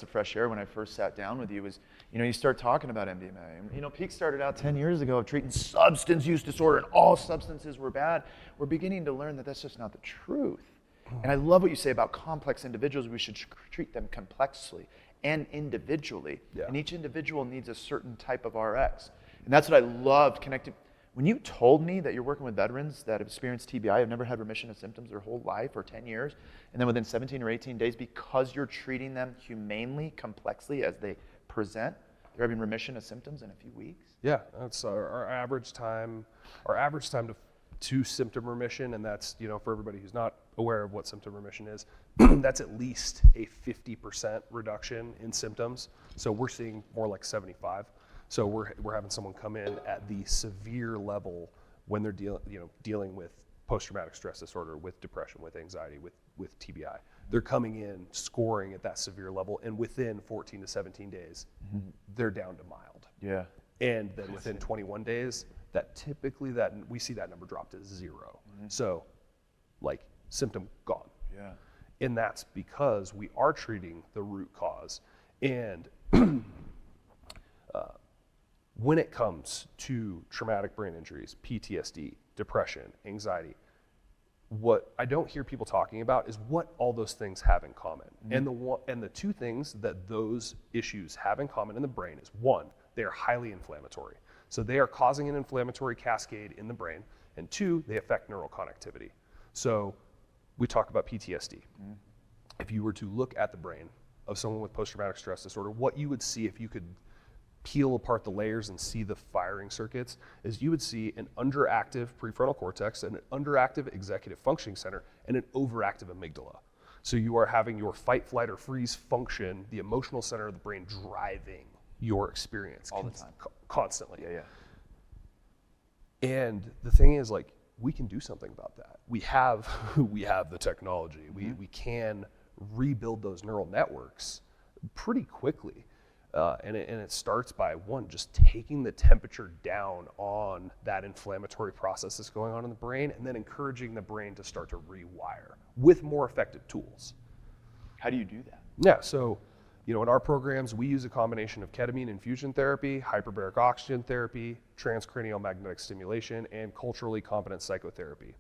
of fresh air when I first sat down with you was, you start talking about MDMA. And, Peak started out 10 years ago of treating substance use disorder and all substances were bad. We're beginning to learn that that's just not the truth. And I love what you say about complex individuals. We should treat them complexly and individually. Yeah. And each individual needs a certain type of RX. And that's what I loved connecting. When you told me that you're working with veterans that have experienced TBI, have never had remission of symptoms their whole life or 10 years, and then within 17 or 18 days, because you're treating them humanely, complexly as they present, they're having remission of symptoms in a few weeks? Yeah, that's our average time. Our average time to symptom remission, and that's, for everybody who's not aware of what symptom remission is, that's at least a 50% reduction in symptoms. So we're seeing more like 75. So we're having someone come in at the severe level when they're dealing with post-traumatic stress disorder, with depression, with anxiety, with TBI. They're coming in scoring at that severe level, and within 14 to 17 days, they're down to mild. Yeah. And then within 21 days, we see that number drop to 0. So, symptom gone. Yeah. And that's because we are treating the root cause. And when it comes to traumatic brain injuries, PTSD, depression, anxiety, what I don't hear people talking about is what all those things have in common. And the two things that those issues have in common in the brain is, one, they are highly inflammatory. So they are causing an inflammatory cascade in the brain. And two, they affect neural connectivity. So we talk about PTSD. If you were to look at the brain of someone with post-traumatic stress disorder, what you would see if you could peel apart the layers and see the firing circuits is you would see an underactive prefrontal cortex, and an underactive executive functioning center, and an overactive amygdala. So you are having your fight, flight, or freeze function, the emotional center of the brain, driving your experience all the time, constantly. Yeah. And the thing is, we can do something about that. We have the technology. We can rebuild those neural networks pretty quickly. And it starts by, one, just taking the temperature down on that inflammatory process that's going on in the brain, and then encouraging the brain to start to rewire with more effective tools. How do you do that? Yeah, so in our programs, we use a combination of ketamine infusion therapy, hyperbaric oxygen therapy, transcranial magnetic stimulation, and culturally competent psychotherapy.